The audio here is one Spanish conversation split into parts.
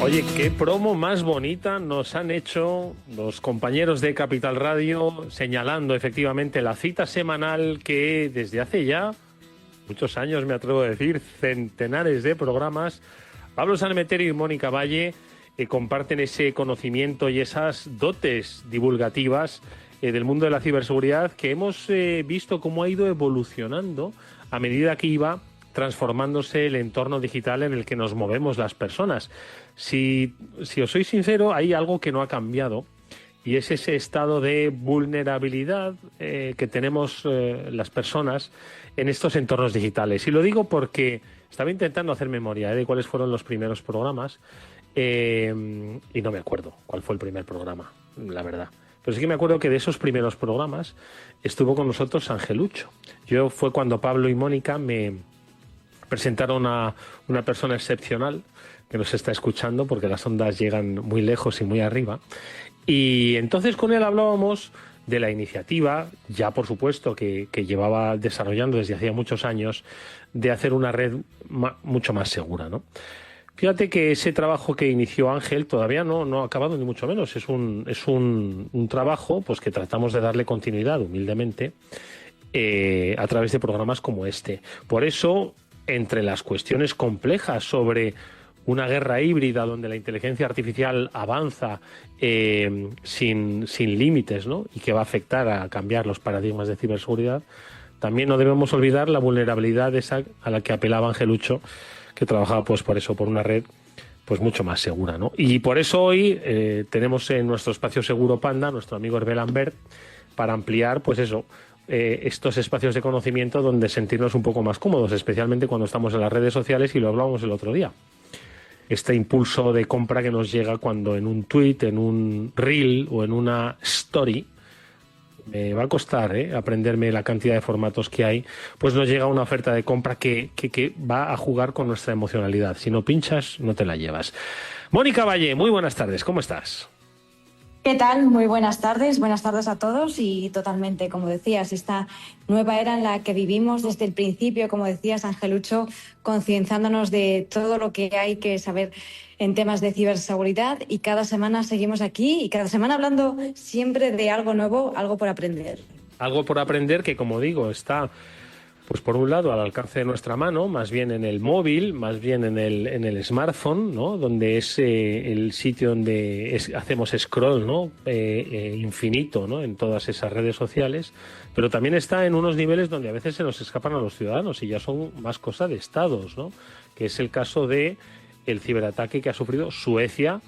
Oye, qué promo más bonita nos han hecho los compañeros de Capital Radio, señalando efectivamente la cita semanal que desde hace ya muchos años, me atrevo a decir, centenares de programas, Pablo Sanemeterio y Mónica Valle comparten ese conocimiento y esas dotes divulgativas del mundo de la ciberseguridad que hemos visto cómo ha ido evolucionando a medida que iba transformándose el entorno digital en el que nos movemos las personas. Si os soy sincero, hay algo que no ha cambiado y es ese estado de vulnerabilidad que tenemos las personas en estos entornos digitales. Y lo digo porque estaba intentando hacer memoria de cuáles fueron los primeros programas y no me acuerdo cuál fue el primer programa, la verdad. Pero sí que me acuerdo que de esos primeros programas estuvo con nosotros Angelucho. Fue cuando Pablo y Mónica me presentaron a una persona excepcional que nos está escuchando porque las ondas llegan muy lejos y muy arriba. Y entonces con él hablábamos de la iniciativa, ya por supuesto que llevaba desarrollando desde hacía muchos años, de hacer una red mucho más segura, ¿no? Fíjate que ese trabajo que inició Ángel todavía no ha acabado, ni mucho menos. Es un trabajo pues que tratamos de darle continuidad humildemente a través de programas como este. Por eso, entre las cuestiones complejas sobre una guerra híbrida donde la inteligencia artificial avanza sin límites, ¿no? Y que va a afectar a cambiar los paradigmas de ciberseguridad, también no debemos olvidar la vulnerabilidad esa a la que apelaba Angelucho, que trabajaba pues por eso, por una red pues mucho más segura, ¿no? Y por eso hoy tenemos en nuestro espacio Seguro Panda nuestro amigo Hervé Lambert para ampliar pues eso, estos espacios de conocimiento donde sentirnos un poco más cómodos, especialmente cuando estamos en las redes sociales, y lo hablábamos el otro día. Este impulso de compra que nos llega cuando en un tweet, en un reel o en una story, me va a costar aprenderme la cantidad de formatos que hay, pues nos llega una oferta de compra que va a jugar con nuestra emocionalidad. Si no pinchas, no te la llevas. Mónica Valle, muy buenas tardes, ¿cómo estás? ¿Qué tal? Muy buenas tardes a todos y totalmente, como decías, esta nueva era en la que vivimos desde el principio, como decías, Angelucho, concienciándonos de todo lo que hay que saber en temas de ciberseguridad, y cada semana seguimos aquí y cada semana hablando siempre de algo nuevo, algo por aprender. Algo por aprender que, como digo, está pues por un lado al alcance de nuestra mano, más bien en el móvil, más bien en el smartphone, ¿no? Donde es el sitio donde hacemos scroll, ¿no? Infinito, ¿no? En todas esas redes sociales, pero también está en unos niveles donde a veces se nos escapan a los ciudadanos y ya son más cosa de estados, ¿no? Que es el caso de el ciberataque que ha sufrido Suecia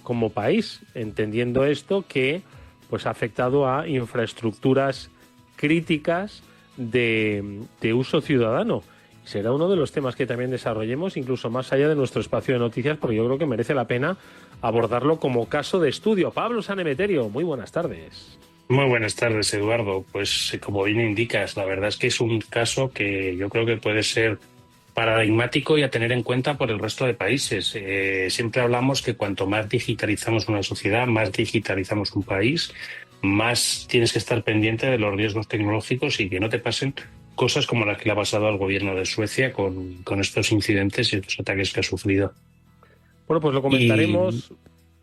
como país, entendiendo esto que pues ha afectado a infraestructuras críticas de uso ciudadano. Será uno de los temas que también desarrollemos, incluso más allá de nuestro espacio de noticias, porque yo creo que merece la pena abordarlo como caso de estudio. Pablo Sanemeterio, muy buenas tardes. Muy buenas tardes, Eduardo. Pues como bien indicas, la verdad es que es un caso que yo creo que puede ser paradigmático y a tener en cuenta por el resto de países. Siempre hablamos que cuanto más digitalizamos una sociedad, más digitalizamos un país, más tienes que estar pendiente de los riesgos tecnológicos y que no te pasen cosas como las que le ha pasado al gobierno de Suecia con estos incidentes y estos ataques que ha sufrido. Bueno, pues lo comentaremos.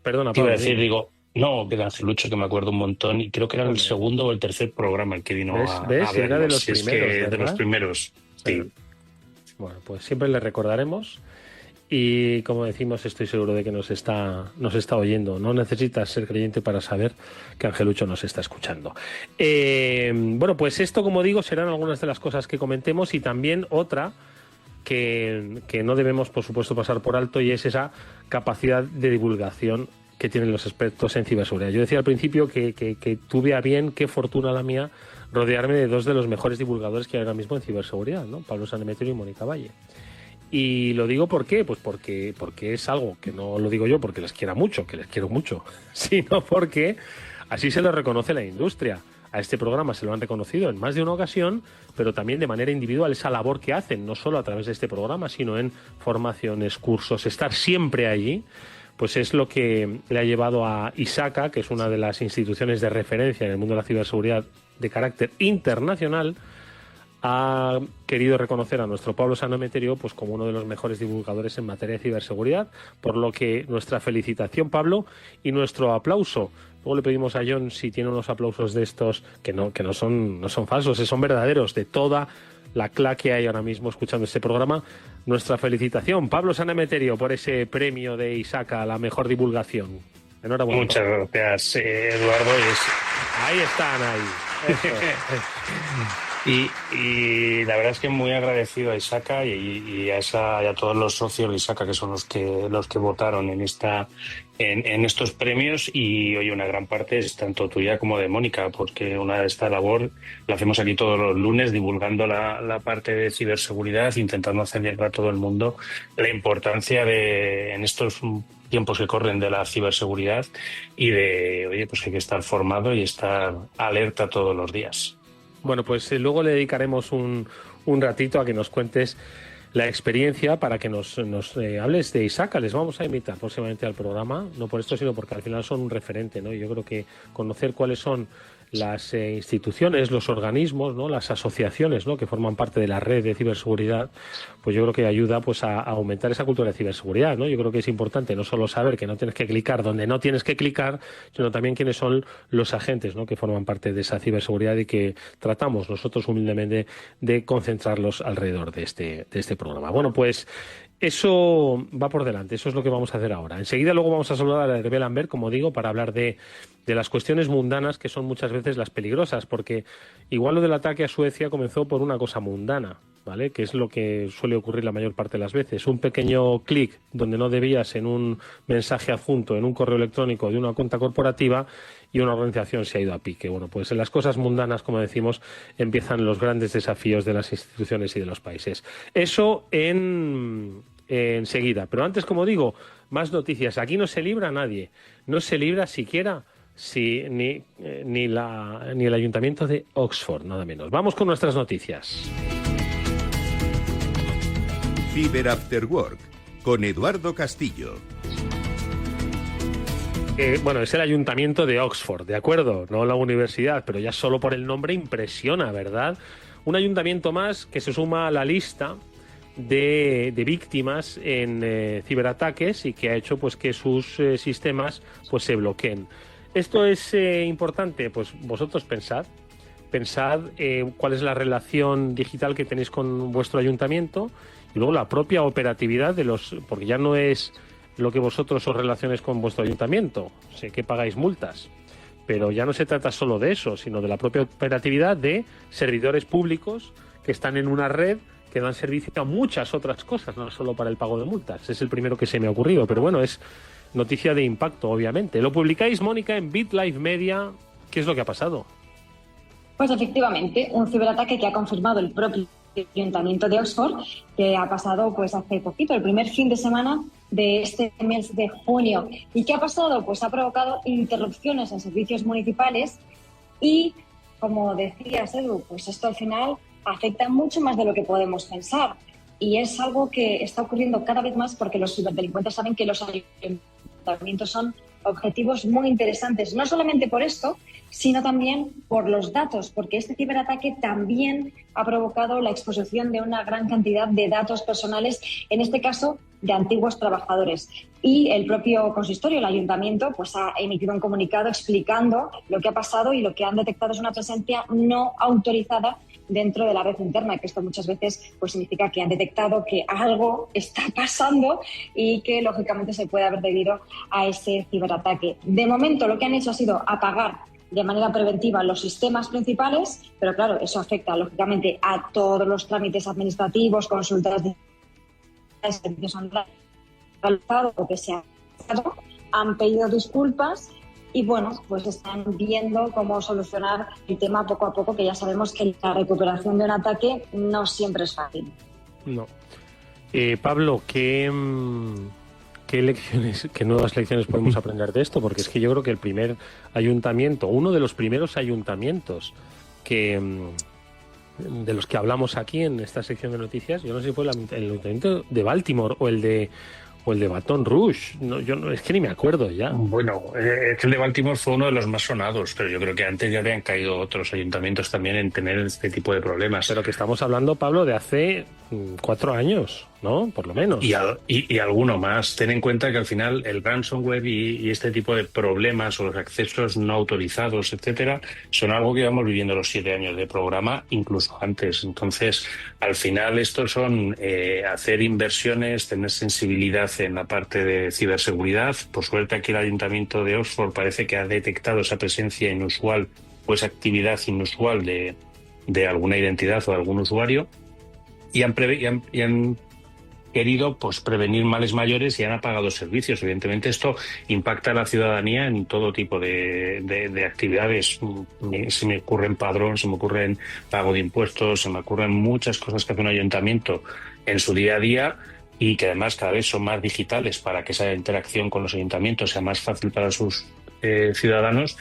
Perdona, Pablo. Iba a decir, no, que de Angelucho, que me acuerdo un montón, y creo que era el segundo o el tercer programa el que vino a vernos. Era de los primeros, ¿verdad? De los primeros, sí. Bueno, pues siempre le recordaremos. Y como decimos, estoy seguro de que nos está oyendo. No necesitas ser creyente para saber que Angelucho nos está escuchando. Bueno, pues esto, como digo, serán algunas de las cosas que comentemos, y también otra que no debemos, por supuesto, pasar por alto, y es esa capacidad de divulgación que tienen los expertos en ciberseguridad. Yo decía al principio que tuve a bien, qué fortuna la mía, rodearme de dos de los mejores divulgadores que hay ahora mismo en ciberseguridad, ¿no? Pablo Sanemeterio y Mónica Valle. Y lo digo ¿por qué? Pues porque es algo que no lo digo yo porque les quiera mucho, que les quiero mucho, sino porque así se lo reconoce la industria. A este programa se lo han reconocido en más de una ocasión, pero también de manera individual esa labor que hacen, no solo a través de este programa, sino en formaciones, cursos, estar siempre allí, pues es lo que le ha llevado a ISACA, que es una de las instituciones de referencia en el mundo de la ciberseguridad de carácter internacional, ha querido reconocer a nuestro Pablo Sanemeterio pues como uno de los mejores divulgadores en materia de ciberseguridad, por lo que nuestra felicitación, Pablo, y nuestro aplauso. Luego le pedimos a John si tiene unos aplausos de estos que no son falsos, son verdaderos, de toda la clase que hay ahora mismo escuchando este programa. Nuestra felicitación, Pablo Sanemeterio, por ese premio de Isaca a la mejor divulgación. Enhorabuena. Muchas gracias, Eduardo. Ahí están, ahí. Y la verdad es que muy agradecido a Isaca y a todos los socios de Isaca, que son los que votaron en estos premios. Y oye, una gran parte es tanto tuya como de Mónica, porque una de esta labor la hacemos aquí todos los lunes, divulgando la parte de ciberseguridad, intentando hacer llegar a todo el mundo la importancia en estos tiempos que corren de la ciberseguridad y de, oye, pues que hay que estar formado y estar alerta todos los días. Bueno, pues luego le dedicaremos un ratito a que nos cuentes la experiencia, para que nos hables de Isaca. Les vamos a invitar próximamente al programa, no por esto, sino porque al final son un referente, ¿no? Yo creo que conocer cuáles son las instituciones, los organismos, ¿no? Las asociaciones, ¿no? Que forman parte de la red de ciberseguridad, pues yo creo que ayuda pues a aumentar esa cultura de ciberseguridad, ¿no? Yo creo que es importante no solo saber que no tienes que clicar donde no tienes que clicar, sino también quiénes son los agentes, ¿no? Que forman parte de esa ciberseguridad y que tratamos nosotros humildemente de concentrarlos alrededor de este programa. Bueno, pues eso va por delante, eso es lo que vamos a hacer ahora. Enseguida luego vamos a saludar a Hervé Lambert, como digo, para hablar de las cuestiones mundanas, que son muchas veces las peligrosas, porque igual lo del ataque a Suecia comenzó por una cosa mundana, ¿vale? Que es lo que suele ocurrir la mayor parte de las veces. Un pequeño clic donde no debías en un mensaje adjunto, en un correo electrónico de una cuenta corporativa, y una organización se ha ido a pique. Bueno, pues en las cosas mundanas, como decimos, empiezan los grandes desafíos de las instituciones y de los países. Eso enseguida. Pero antes, como digo, más noticias. Aquí no se libra nadie. No se libra siquiera ni el Ayuntamiento de Oxford, nada menos. Vamos con nuestras noticias. Cyber After Work, con Eduardo Castillo. Bueno, es el Ayuntamiento de Oxford, ¿de acuerdo? No la universidad, pero ya solo por el nombre impresiona, ¿verdad? Un ayuntamiento más que se suma a la lista de víctimas en ciberataques y que ha hecho pues que sus sistemas pues se bloqueen. ¿Esto es importante? Pues vosotros pensad cuál es la relación digital que tenéis con vuestro ayuntamiento y luego la propia operatividad porque ya no es lo que vosotros os relaciones con vuestro ayuntamiento. Sé que pagáis multas, pero ya no se trata solo de eso, sino de la propia operatividad de servidores públicos que están en una red que dan servicio a muchas otras cosas, no solo para el pago de multas. Es el primero que se me ha ocurrido, pero bueno, es noticia de impacto, obviamente. Lo publicáis, Mónica, en BitLife Media. ¿Qué es lo que ha pasado? Pues efectivamente, un ciberataque que ha confirmado el propio Ayuntamiento de Oxford, que ha pasado pues hace poquito, el primer fin de semana de este mes de junio. ¿Y qué ha pasado? Pues ha provocado interrupciones en servicios municipales y, como decías, Edu, pues esto al final afecta mucho más de lo que podemos pensar. Y es algo que está ocurriendo cada vez más porque los ciberdelincuentes saben que los ayuntamientos son objetivos muy interesantes, no solamente por esto, sino también por los datos, porque este ciberataque también ha provocado la exposición de una gran cantidad de datos personales, en este caso de antiguos trabajadores. Y el propio consistorio, el ayuntamiento, pues ha emitido un comunicado explicando lo que ha pasado, y lo que han detectado es una presencia no autorizada dentro de la red interna, que esto muchas veces pues significa que han detectado que algo está pasando y que lógicamente se puede haber debido a ese ciberataque. De momento lo que han hecho ha sido apagar de manera preventiva los sistemas principales, pero claro, eso afecta lógicamente a todos los trámites administrativos, consultas de servicios online realizados o que se han pedido disculpas. Y bueno, pues están viendo cómo solucionar el tema poco a poco, que ya sabemos que la recuperación de un ataque no siempre es fácil. No. Pablo, ¿qué nuevas lecciones podemos aprender de esto? Porque es que yo creo que el primer ayuntamiento, uno de los primeros ayuntamientos de los que hablamos aquí en esta sección de noticias, yo no sé si fue el ayuntamiento de Baltimore o el o el de Baton Rouge. No, yo no, es que ni me acuerdo ya. Bueno, es que el de Baltimore fue uno de los más sonados, pero yo creo que antes ya habían caído otros ayuntamientos también en tener este tipo de problemas. Pero que estamos hablando, Pablo, de hace 4 años, ¿no? Por lo menos. Y alguno más. Ten en cuenta que al final el ransomware y este tipo de problemas o los accesos no autorizados, etcétera, son algo que llevamos viviendo los 7 años de programa, incluso antes. Entonces, al final estos son hacer inversiones, tener sensibilidad en la parte de ciberseguridad. Por suerte aquí el Ayuntamiento de Oxford parece que ha detectado esa presencia inusual o esa actividad inusual de alguna identidad o de algún usuario y han querido pues prevenir males mayores y han apagado servicios. Evidentemente esto impacta a la ciudadanía en todo tipo de actividades. Se me ocurren padrón, se me ocurren pago de impuestos, se me ocurren muchas cosas que hace un ayuntamiento en su día a día y que además cada vez son más digitales para que esa interacción con los ayuntamientos sea más fácil para sus ciudadanos.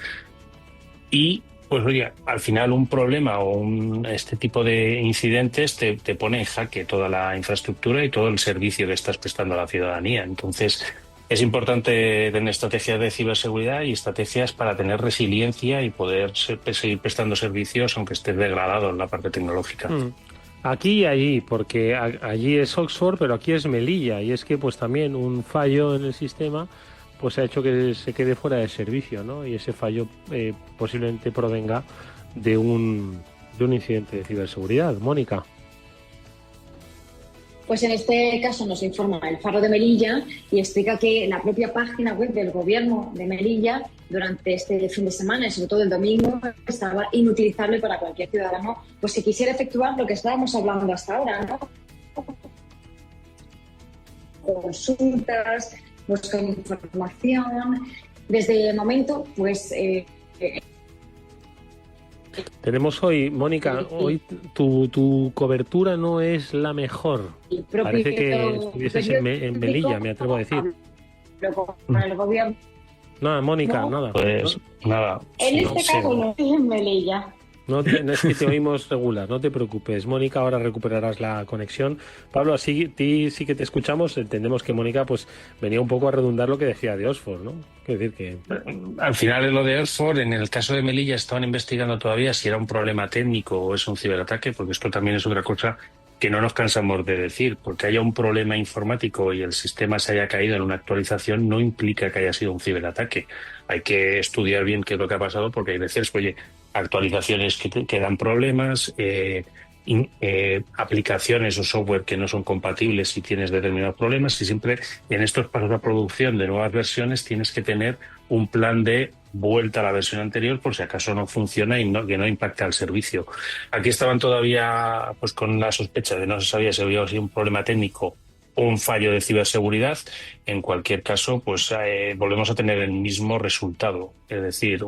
Y pues oye, al final un problema o este tipo de incidentes te pone en jaque toda la infraestructura y todo el servicio que estás prestando a la ciudadanía. Entonces, es importante tener estrategias de ciberseguridad y estrategias para tener resiliencia y poder seguir prestando servicios aunque estés degradado en la parte tecnológica. Aquí y allí, porque allí es Oxford, pero aquí es Melilla, y es que pues también un fallo en el sistema pues ha hecho que se quede fuera de servicio, ¿no? Y ese fallo posiblemente provenga de un incidente de ciberseguridad. Mónica. Pues en este caso nos informa el Faro de Melilla y explica que la propia página web del gobierno de Melilla durante este fin de semana y sobre todo el domingo estaba inutilizable para cualquier ciudadano pues que quisiera efectuar lo que estábamos hablando hasta ahora, ¿no? Consultas, buscar información. Desde el momento, pues... Tenemos hoy, Mónica, hoy tu cobertura no es la mejor. Parece que estuvieses en Melilla, me atrevo a decir. Pero con el gobierno... Nada, Mónica, ¿no? nada. Pues nada. En este caso no estoy en Melilla. No es que te oímos regular, no te preocupes. Mónica, ahora recuperarás la conexión. Pablo, así ti sí que te escuchamos. Entendemos que Mónica pues venía un poco a redundar lo que decía de Oxford, ¿no? Quiero decir que... Al final es lo de Oxford. En el caso de Melilla estaban investigando todavía si era un problema técnico o es un ciberataque, porque esto también es otra cosa que no nos cansamos de decir. Porque haya un problema informático y el sistema se haya caído en una actualización no implica que haya sido un ciberataque. Hay que estudiar bien qué es lo que ha pasado, porque hay veces, oye, actualizaciones que dan problemas, aplicaciones o software que no son compatibles si tienes determinados problemas, y siempre en estos pasos de producción de nuevas versiones tienes que tener un plan de vuelta a la versión anterior por si acaso no funciona y que no impacta al servicio. Aquí estaban todavía pues con la sospecha de no se sabía si había sido un problema técnico o un fallo de ciberseguridad. En cualquier caso, pues volvemos a tener el mismo resultado, es decir,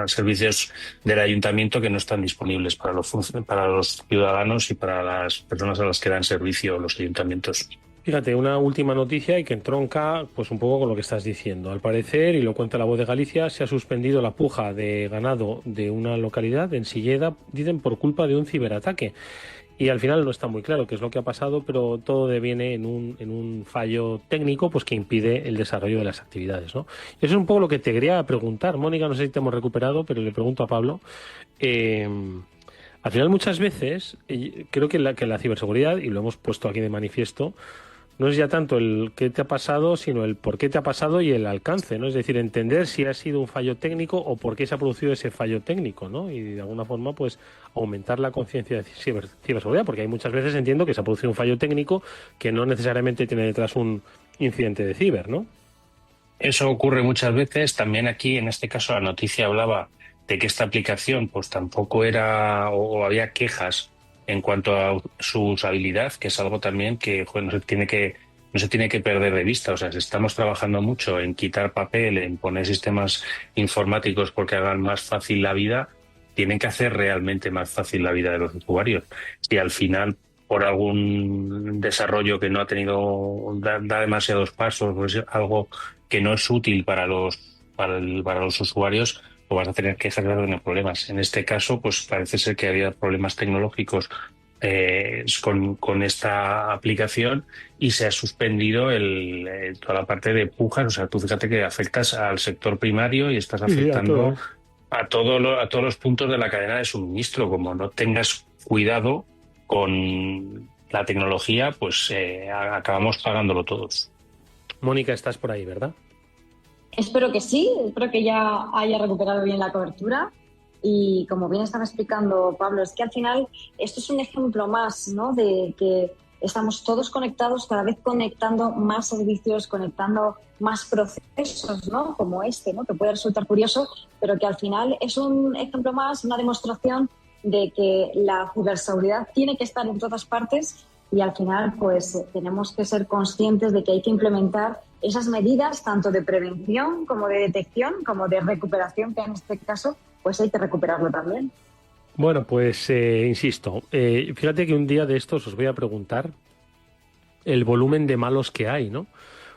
servicios del ayuntamiento que no están disponibles para los ciudadanos y para las personas a las que dan servicio los ayuntamientos. Fíjate, una última noticia y que entronca pues un poco con lo que estás diciendo. Al parecer, y lo cuenta La Voz de Galicia, se ha suspendido la puja de ganado de una localidad, en Silleda, dicen por culpa de un ciberataque. Y al final no está muy claro qué es lo que ha pasado, pero todo deviene en un fallo técnico pues que impide el desarrollo de las actividades, ¿no? Eso es un poco lo que te quería preguntar. Mónica, no sé si te hemos recuperado, pero le pregunto a Pablo. Al final muchas veces creo que la ciberseguridad, y lo hemos puesto aquí de manifiesto, no es ya tanto el qué te ha pasado, sino el por qué te ha pasado y el alcance, ¿no? Es decir, entender si ha sido un fallo técnico o por qué se ha producido ese fallo técnico, ¿no? Y de alguna forma, pues, aumentar la conciencia de ciberseguridad, porque hay muchas veces entiendo que se ha producido un fallo técnico que no necesariamente tiene detrás un incidente de ciber, ¿no? Eso ocurre muchas veces. También aquí, en este caso, la noticia hablaba de que esta aplicación, pues, tampoco era o había quejas en cuanto a su usabilidad, que es algo también que no se tiene que perder de vista. O sea, si estamos trabajando mucho en quitar papel, en poner sistemas informáticos porque hagan más fácil la vida, tienen que hacer realmente más fácil la vida de los usuarios. Si al final, por algún desarrollo que no ha tenido, da demasiados pasos, pues algo que no es útil para los usuarios, pues vas a tener quejas, vas a tener problemas. En este caso, pues parece ser que había problemas tecnológicos con esta aplicación y se ha suspendido toda la parte de pujas. O sea, tú fíjate que afectas al sector primario y estás Sí, a afectando todos. a todos los puntos de la cadena de suministro. Como no tengas cuidado con la tecnología, pues acabamos pagándolo todos. Mónica, estás por ahí, ¿verdad? Espero que sí, espero que ya haya recuperado bien la cobertura. Y como bien estaba explicando Pablo, es que al final esto es un ejemplo más, ¿no?, de que estamos todos conectados, cada vez conectando más servicios, conectando más procesos, ¿no?, como este, ¿no?, que puede resultar curioso, pero que al final es un ejemplo más, una demostración de que la ciberseguridad tiene que estar en todas partes y al final pues tenemos que ser conscientes de que hay que implementar esas medidas tanto de prevención como de detección, como de recuperación, que en este caso pues hay que recuperarlo también. Bueno, pues insisto, fíjate que un día de estos os voy a preguntar el volumen de malos que hay, ¿no?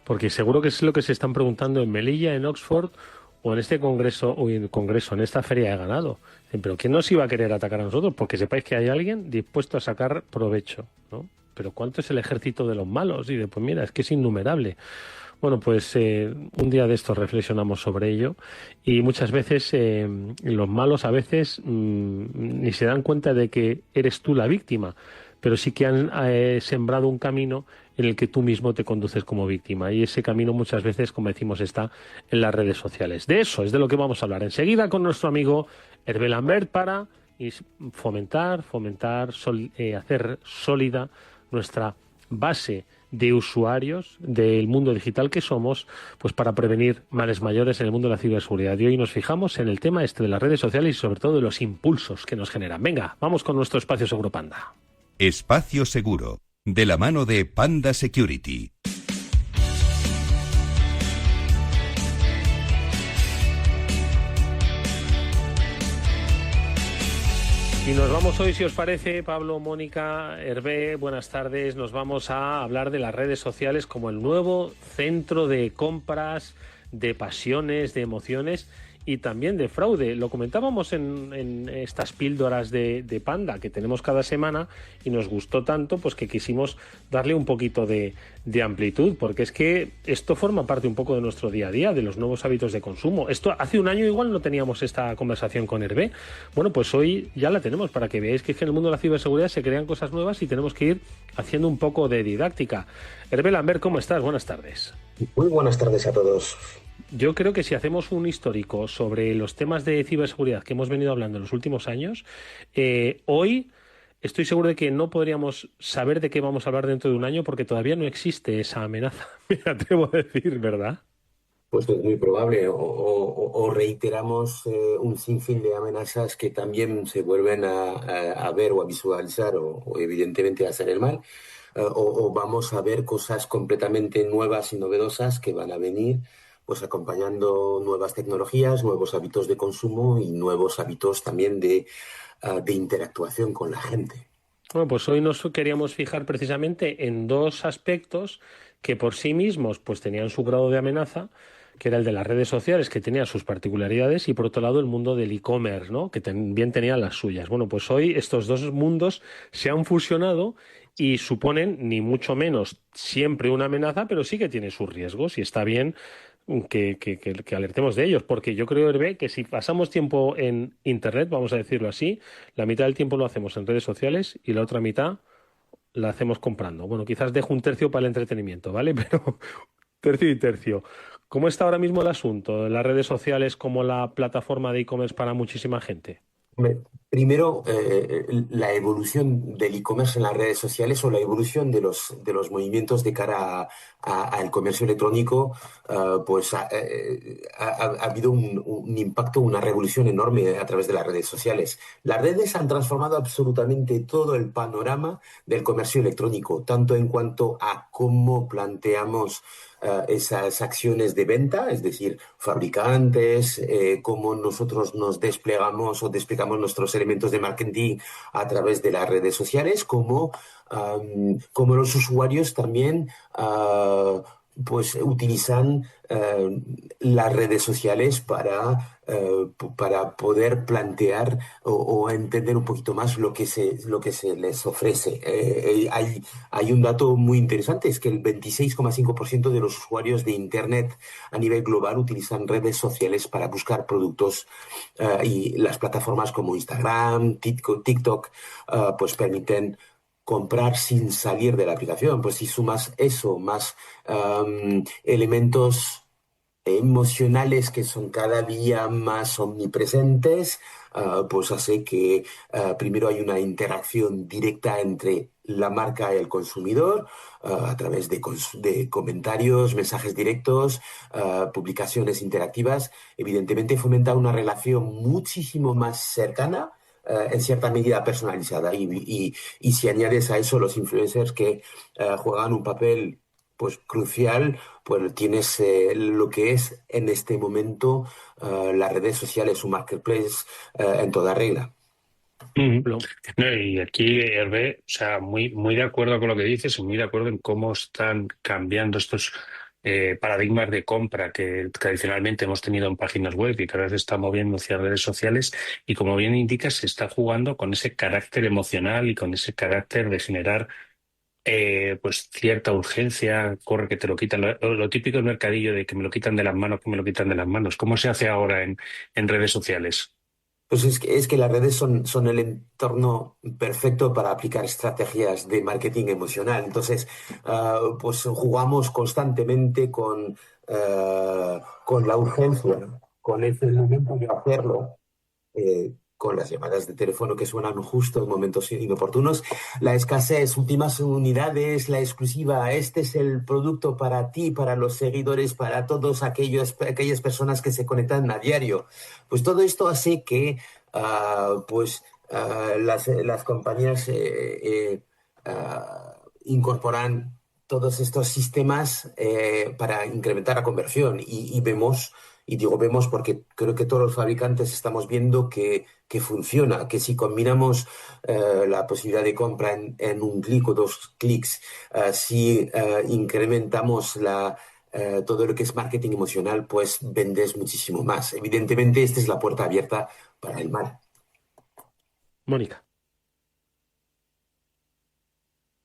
Porque seguro que es lo que se están preguntando en Melilla, en Oxford o en este congreso, en esta feria de ganado. Pero ¿quién nos iba a querer atacar a nosotros? Porque sepáis que hay alguien dispuesto a sacar provecho, ¿no? Pero ¿cuánto es el ejército de los malos? Y de, pues mira, es que es innumerable. Bueno, pues un día de estos reflexionamos sobre ello y muchas veces los malos a veces ni se dan cuenta de que eres tú la víctima, pero sí que han sembrado un camino en el que tú mismo te conduces como víctima y ese camino muchas veces, como decimos, está en las redes sociales. De eso es de lo que vamos a hablar enseguida con nuestro amigo Hervé Lambert para hacer sólida nuestra base de usuarios del mundo digital que somos, pues para prevenir males mayores en el mundo de la ciberseguridad. Y hoy nos fijamos en el tema este de las redes sociales y sobre todo de los impulsos que nos generan. Venga, vamos con nuestro espacio seguro Panda. Espacio Seguro, de la mano de Panda Security. Y nos vamos hoy, si os parece, Pablo, Mónica, Hervé, buenas tardes. Nos vamos a hablar de las redes sociales como el nuevo centro de compras, de pasiones, de emociones y también de fraude. Lo comentábamos en estas píldoras de Panda que tenemos cada semana y nos gustó tanto pues que quisimos darle un poquito de amplitud, porque es que esto forma parte un poco de nuestro día a día, de los nuevos hábitos de consumo. Esto hace un año igual no teníamos esta conversación con Hervé. Bueno, pues hoy ya la tenemos para que veáis que en el mundo de la ciberseguridad se crean cosas nuevas y tenemos que ir haciendo un poco de didáctica. Hervé Lambert, ¿cómo estás? Buenas tardes. Muy buenas tardes a todos. Yo creo que si hacemos un histórico sobre los temas de ciberseguridad que hemos venido hablando en los últimos años, hoy estoy seguro de que no podríamos saber de qué vamos a hablar dentro de un año porque todavía no existe esa amenaza, me atrevo a decir, ¿verdad? Pues es muy probable. O reiteramos un sinfín de amenazas que también se vuelven a ver o a visualizar o evidentemente a hacer el mal. O vamos a ver cosas completamente nuevas y novedosas que van a venir pues acompañando nuevas tecnologías, nuevos hábitos de consumo y nuevos hábitos también de interactuación con la gente. Bueno, pues hoy nos queríamos fijar precisamente en dos aspectos que por sí mismos pues tenían su grado de amenaza, que era el de las redes sociales, que tenía sus particularidades, y por otro lado el mundo del e-commerce, ¿no?, que también tenía las suyas. Bueno, pues hoy estos dos mundos se han fusionado y suponen, ni mucho menos, siempre una amenaza, pero sí que tiene sus riesgos y está bien que alertemos de ellos, porque yo creo, Hervé, que si pasamos tiempo en Internet, vamos a decirlo así, la mitad del tiempo lo hacemos en redes sociales y la otra mitad la hacemos comprando. Bueno, quizás dejo un tercio para el entretenimiento, ¿vale? Pero tercio y tercio. ¿Cómo está ahora mismo el asunto en las redes sociales como la plataforma de e-commerce para muchísima gente? Primero, la evolución del e-commerce en las redes sociales o la evolución de los movimientos de cara al comercio electrónico, pues ha habido un impacto, una revolución enorme a través de las redes sociales. Las redes han transformado absolutamente todo el panorama del comercio electrónico, tanto en cuanto a cómo planteamos esas acciones de venta, es decir, fabricantes, cómo nosotros nos desplegamos o desplegamos nuestros elementos de marketing a través de las redes sociales, como los usuarios también pues utilizan las redes sociales para poder plantear o entender un poquito más lo que se les ofrece. Hay un dato muy interesante, es que el 26,5% de los usuarios de Internet a nivel global utilizan redes sociales para buscar productos, y las plataformas como Instagram, TikTok, pues permiten comprar sin salir de la aplicación. Pues si sumas eso más elementos emocionales que son cada día más omnipresentes, pues hace que primero hay una interacción directa entre la marca y el consumidor, a través de comentarios, mensajes directos, publicaciones interactivas. Evidentemente fomenta una relación muchísimo más cercana, en cierta medida personalizada. Y si añades a eso los influencers que juegan un papel pues crucial, pues tienes lo que es en este momento las redes sociales, un marketplace en toda regla. No, y aquí, Hervé, o sea, muy de acuerdo con lo que dices y muy de acuerdo en cómo están cambiando estos paradigmas de compra que tradicionalmente hemos tenido en páginas web y que ahora se está moviendo hacia redes sociales. Y como bien indicas, se está jugando con ese carácter emocional y con ese carácter de generar pues cierta urgencia, corre que te lo quitan. Lo típico del mercadillo de que me lo quitan de las manos, que me lo quitan de las manos. ¿Cómo se hace ahora en redes sociales? Pues es que las redes son el entorno perfecto para aplicar estrategias de marketing emocional. Entonces, pues jugamos constantemente con la urgencia, ¿no? Con ese momento de hacerlo, con las llamadas de teléfono que suenan justo en momentos inoportunos, la escasez, últimas unidades, la exclusiva, este es el producto para ti, para los seguidores, para todos aquellas personas que se conectan a diario. Pues todo esto hace que las compañías incorporan todos estos sistemas para incrementar la conversión y vemos, y digo vemos porque creo que todos los fabricantes estamos viendo que funciona, que si combinamos la posibilidad de compra en un clic o dos clics, si incrementamos todo lo que es marketing emocional, pues vendes muchísimo más. Evidentemente, esta es la puerta abierta para el mal. Mónica.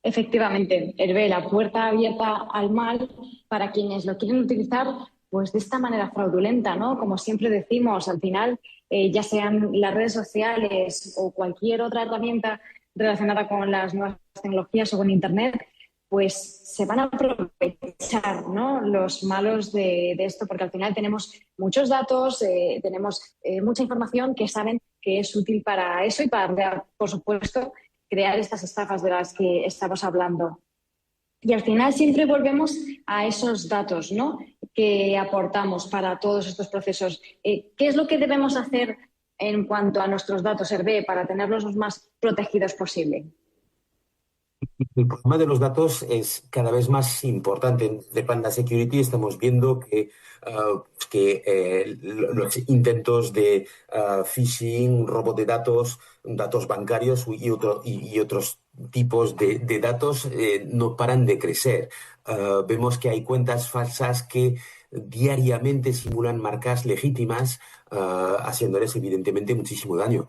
Efectivamente, Hervé, la puerta abierta al mal para quienes lo quieren utilizar pues de esta manera fraudulenta, ¿no? Como siempre decimos, al final, ya sean las redes sociales o cualquier otra herramienta relacionada con las nuevas tecnologías o con Internet, pues se van a aprovechar, ¿no? Los malos de esto, porque al final tenemos muchos datos, tenemos mucha información que saben que es útil para eso y para, por supuesto, crear estas estafas de las que estamos hablando. Y al final siempre volvemos a esos datos, ¿no?, que aportamos para todos estos procesos. ¿Qué es lo que debemos hacer en cuanto a nuestros datos, Hervé, para tenerlos los más protegidos posible? El problema de los datos es cada vez más importante. De Panda Security estamos viendo que los intentos de phishing, robo de datos, datos bancarios y otros tipos de datos no paran de crecer. Vemos que hay cuentas falsas que diariamente simulan marcas legítimas, haciéndoles evidentemente muchísimo daño.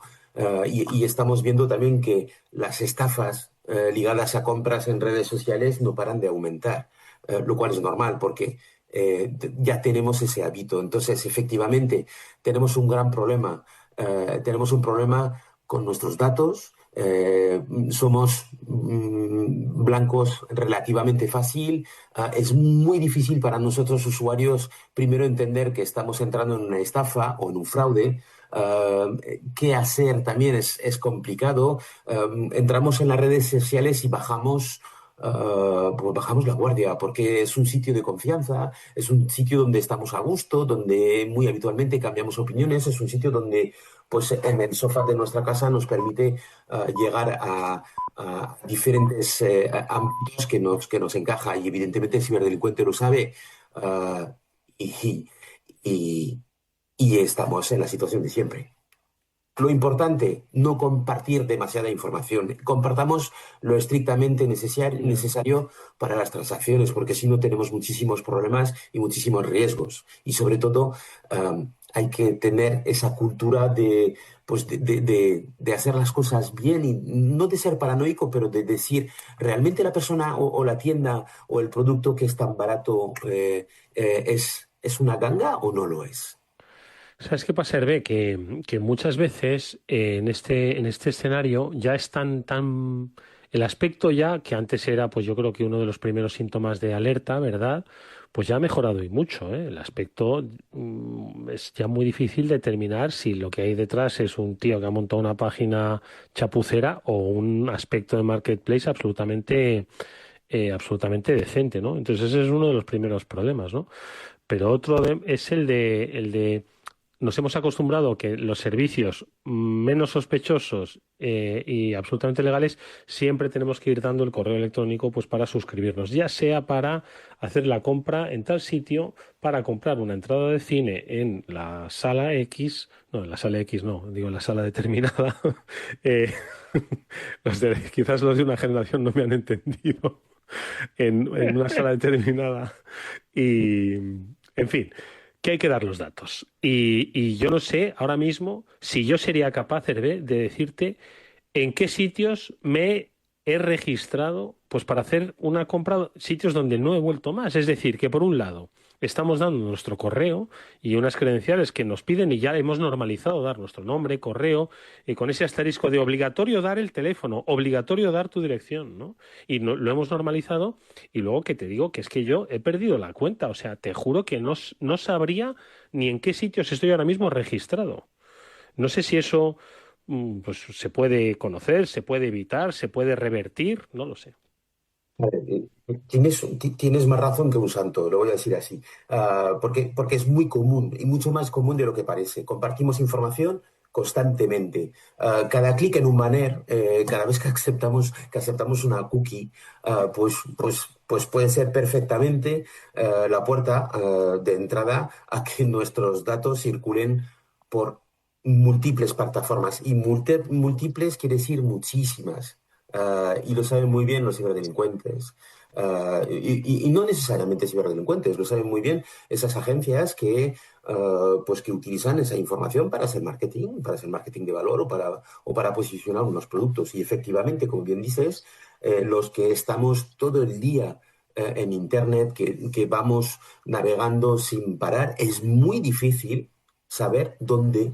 Y estamos viendo también que las estafas ligadas a compras en redes sociales no paran de aumentar, lo cual es normal porque ya tenemos ese hábito. Entonces, efectivamente, tenemos un gran problema. Tenemos un problema con nuestros datos. Somos blancos relativamente fácil. Es muy difícil para nosotros, usuarios, primero entender que estamos entrando en una estafa o en un fraude. ¿Qué hacer? También es complicado. Entramos en las redes sociales y pues bajamos la guardia porque es un sitio de confianza, es un sitio donde estamos a gusto, donde muy habitualmente cambiamos opiniones, es un sitio donde pues en el sofá de nuestra casa nos permite llegar a diferentes ámbitos que nos encaja, y evidentemente el ciberdelincuente lo sabe, y, y, y estamos en la situación de siempre. Lo importante, no compartir demasiada información. Compartamos lo estrictamente necesario para las transacciones, porque si no tenemos muchísimos problemas y muchísimos riesgos. Y sobre todo, hay que tener esa cultura pues de hacer las cosas bien y no de ser paranoico, pero de decir, ¿realmente la persona o la tienda o el producto que es tan barato es una ganga o no lo es? ¿Sabes qué pasa, Hervé? Que muchas veces en este escenario ya es tan el aspecto ya que antes era, pues yo creo que uno de los primeros síntomas de alerta, ¿verdad? Pues ya ha mejorado y mucho, ¿eh? El aspecto es ya muy difícil determinar si lo que hay detrás es un tío que ha montado una página chapucera o un aspecto de marketplace absolutamente decente, ¿no? Entonces ese es uno de los primeros problemas, ¿no? Pero es el de nos hemos acostumbrado a que los servicios menos sospechosos y absolutamente legales siempre tenemos que ir dando el correo electrónico pues para suscribirnos, ya sea para hacer la compra en tal sitio, para comprar una entrada de cine en la sala X, no, en la sala X no, digo en la sala determinada. eh, quizás los de una generación no me han entendido en una sala determinada y, en fin, que hay que dar los datos. Y yo no sé ahora mismo si yo sería capaz, Hervé, de decirte en qué sitios me he registrado pues para hacer una compra, sitios donde no he vuelto más. Es decir, que por un lado estamos dando nuestro correo y unas credenciales que nos piden y ya hemos normalizado dar nuestro nombre, correo, y con ese asterisco de obligatorio dar el teléfono, obligatorio dar tu dirección, ¿no? Y lo hemos normalizado y luego que te digo que es que yo he perdido la cuenta, o sea, te juro que no sabría ni en qué sitios estoy ahora mismo registrado. No sé si eso pues se puede conocer, se puede evitar, se puede revertir, no lo sé. Tienes más razón que un santo, lo voy a decir así. Porque es muy común y mucho más común de lo que parece. Compartimos información constantemente. Cada clic en un banner, cada vez que aceptamos una cookie, pues puede ser perfectamente la puerta de entrada a que nuestros datos circulen por múltiples plataformas. Y múltiples quiere decir muchísimas. Y lo saben muy bien los ciberdelincuentes. Y no necesariamente ciberdelincuentes, lo saben muy bien esas agencias pues que utilizan esa información para hacer marketing de valor o para posicionar unos productos. Y efectivamente, como bien dices, los que estamos todo el día en Internet, que vamos navegando sin parar, es muy difícil saber dónde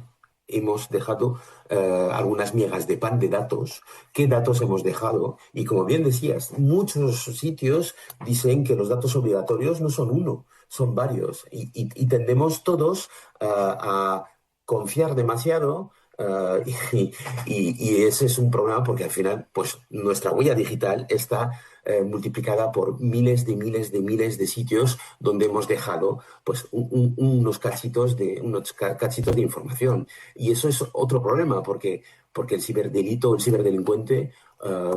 hemos dejado algunas migas de pan de datos, qué datos hemos dejado. Y como bien decías, muchos sitios dicen que los datos obligatorios no son uno, son varios. Y tendemos todos a confiar demasiado. Y ese es un problema porque al final, pues nuestra huella digital está multiplicada por miles de sitios donde hemos dejado pues unos cachitos de información. Y eso es otro problema porque el ciberdelito, el ciberdelincuente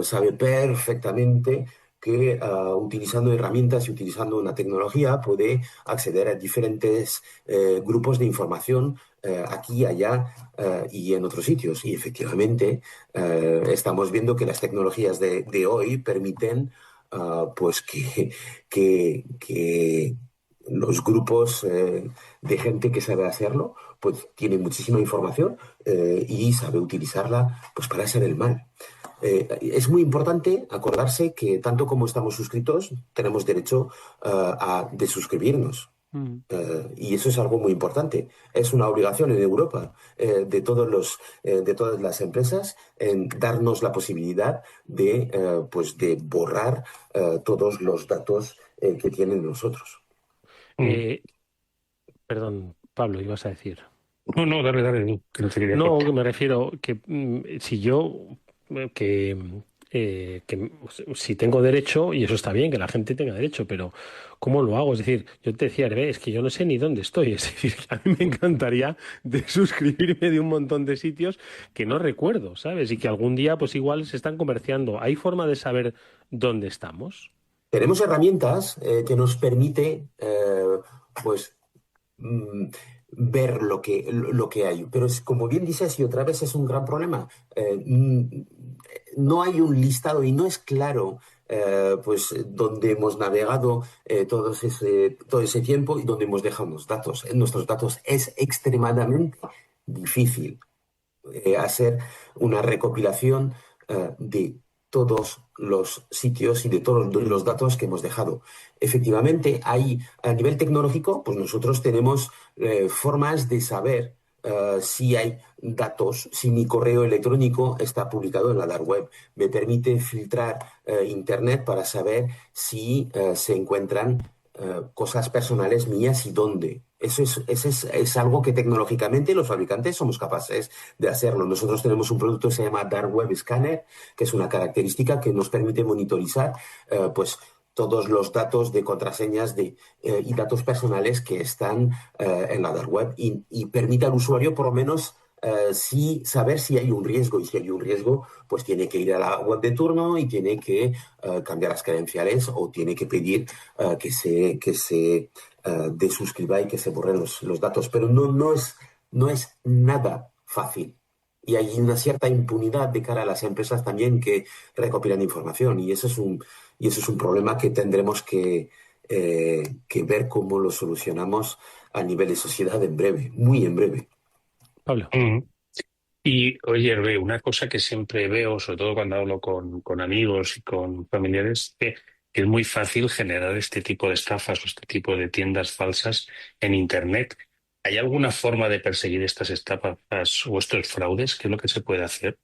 sabe perfectamente que utilizando herramientas y utilizando una tecnología puede acceder a diferentes grupos de información aquí, allá y en otros sitios. Y efectivamente estamos viendo que las tecnologías de hoy permiten pues que los grupos de gente que sabe hacerlo pues tiene muchísima información y sabe utilizarla pues para hacer el mal. Es muy importante acordarse que tanto como estamos suscritos, tenemos derecho a desuscribirnos. Mm. Y eso es algo muy importante. Es una obligación en Europa de todas las empresas en darnos la posibilidad pues de borrar todos los datos que tienen nosotros. Eh, Perdón, Pablo, ibas a decir. No, no, dale, que no te quería No, cortar. que me refiero que si yo que, si tengo derecho, y eso está bien, que la gente tenga derecho, pero ¿cómo lo hago? Es decir, yo te decía, Hervé, es que yo no sé ni dónde estoy. Es decir, que a mí me encantaría de suscribirme de un montón de sitios que no recuerdo, ¿sabes? Y que algún día, pues igual se están comerciando. ¿Hay forma de saber dónde estamos? Tenemos herramientas que nos permite pues mm, ver lo que hay. Pero como bien dices, y otra vez es un gran problema, no hay un listado y no es claro pues dónde hemos navegado todo ese tiempo y dónde hemos dejado nuestros datos. Es extremadamente difícil hacer una recopilación de todos los sitios y de todos los datos que hemos dejado. Efectivamente, a nivel tecnológico, pues nosotros tenemos formas de saber si hay datos, si mi correo electrónico está publicado en la dark web. Me permite filtrar Internet para saber si se encuentran cosas personales mías y dónde. Es algo que tecnológicamente los fabricantes somos capaces de hacerlo. Nosotros tenemos un producto que se llama Dark Web Scanner, que es una característica que nos permite monitorizar pues todos los datos de contraseñas y datos personales que están en la Dark Web y permite al usuario por lo menos saber si hay un riesgo, y si hay un riesgo, pues tiene que ir a la web de turno y tiene que cambiar las credenciales o tiene que pedir que se desuscriba y que se borren los datos. Pero no es nada fácil. Y hay una cierta impunidad de cara a las empresas también que recopilan información. Y eso es un problema que tendremos que ver cómo lo solucionamos a nivel de sociedad en breve, muy en breve. Pablo. Y oye, Hervé, una cosa que siempre veo, sobre todo cuando hablo con amigos y con familiares, que es muy fácil generar este tipo de estafas o este tipo de tiendas falsas en Internet. ¿Hay alguna forma de perseguir estas estafas o estos fraudes? ¿Qué es lo que se puede hacer?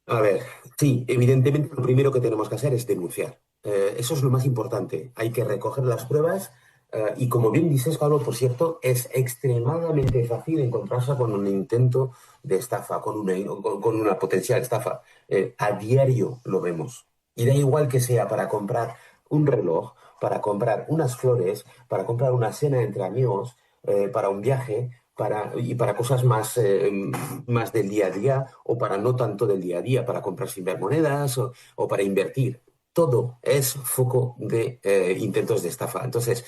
A ver, sí, evidentemente lo primero que tenemos que hacer es denunciar. Eso es lo más importante. Hay que recoger las pruebas y como bien dices, Pablo, por cierto, es extremadamente fácil encontrarse con un intento de estafa, con una potencial estafa. A diario lo vemos. Y da igual que sea para comprar un reloj, para comprar unas flores, para comprar una cena entre amigos, para un viaje para cosas más del día a día o para no tanto del día a día, para comprar sin ver monedas o para invertir. Todo es foco de intentos de estafa. Entonces,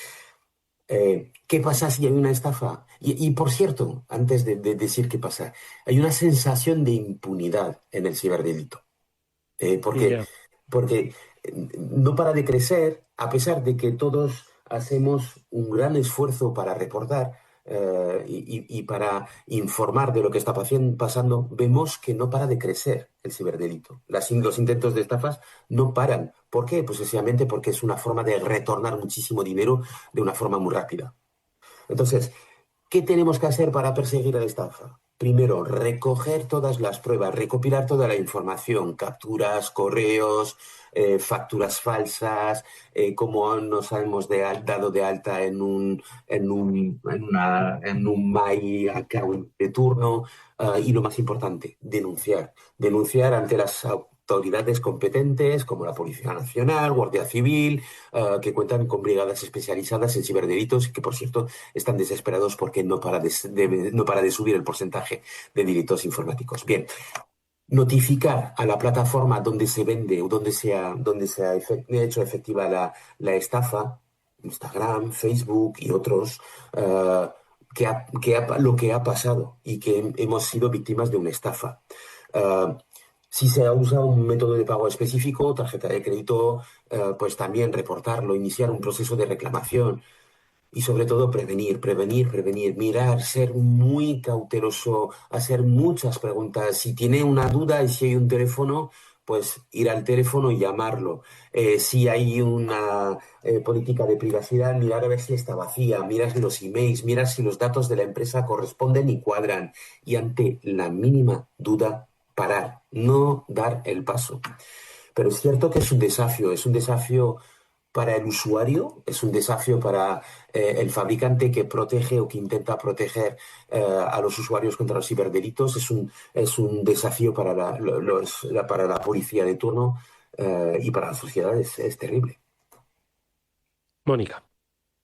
¿qué pasa si hay una estafa? Y por cierto, antes de decir qué pasa, hay una sensación de impunidad en el ciberdelito. Eh, porque, Ya. porque no para de crecer, a pesar de que todos hacemos un gran esfuerzo para reportar y para informar de lo que está pasando, vemos que no para de crecer el ciberdelito. Los intentos de estafas no paran. ¿Por qué? Pues sencillamente porque es una forma de retornar muchísimo dinero de una forma muy rápida. Entonces, ¿qué tenemos que hacer para perseguir la estafa? Primero, recoger todas las pruebas, recopilar toda la información, capturas, correos, facturas falsas, cómo nos hemos dado de alta en un My account de turno, y lo más importante, denunciar. Denunciar ante las autoridades competentes como la Policía Nacional, Guardia Civil, que cuentan con brigadas especializadas en ciberdelitos y que, por cierto, están desesperados porque no para de subir el porcentaje de delitos informáticos. Bien, notificar a la plataforma donde se vende o donde se ha hecho efectiva la estafa, Instagram, Facebook y otros, lo que ha pasado y que hemos sido víctimas de una estafa. Si se usa un método de pago específico, tarjeta de crédito, pues también reportarlo, iniciar un proceso de reclamación y sobre todo prevenir, mirar, ser muy cauteloso, hacer muchas preguntas. Si tiene una duda y si hay un teléfono, pues ir al teléfono y llamarlo. Si hay una política de privacidad, mirar a ver si está vacía, mirar los emails, mirar si los datos de la empresa corresponden y cuadran. Y ante la mínima duda, parar, no dar el paso. Pero es cierto que es un desafío para el usuario, es un desafío para el fabricante que protege o que intenta proteger a los usuarios contra los ciberdelitos, es un desafío para para la policía de turno y para la sociedad es terrible. Mónica.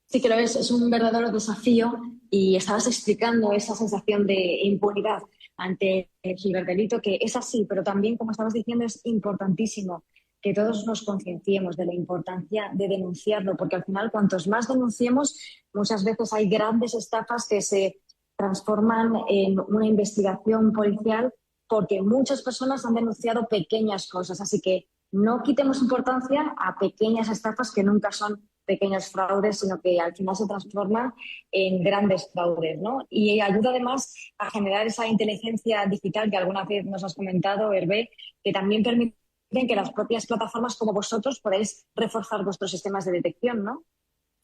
Sí que lo es un verdadero desafío y estabas explicando esa sensación de impunidad ante el ciberdelito, que es así, pero también, como estabas diciendo, es importantísimo que todos nos concienciemos de la importancia de denunciarlo, porque al final, cuantos más denunciemos, muchas veces hay grandes estafas que se transforman en una investigación policial porque muchas personas han denunciado pequeñas cosas. Así que no quitemos importancia a pequeñas estafas que nunca son pequeños fraudes, sino que al final se transforman en grandes fraudes, ¿no? Y ayuda además a generar esa inteligencia digital que alguna vez nos has comentado, Hervé, que también permiten que las propias plataformas como vosotros podáis reforzar vuestros sistemas de detección, ¿no?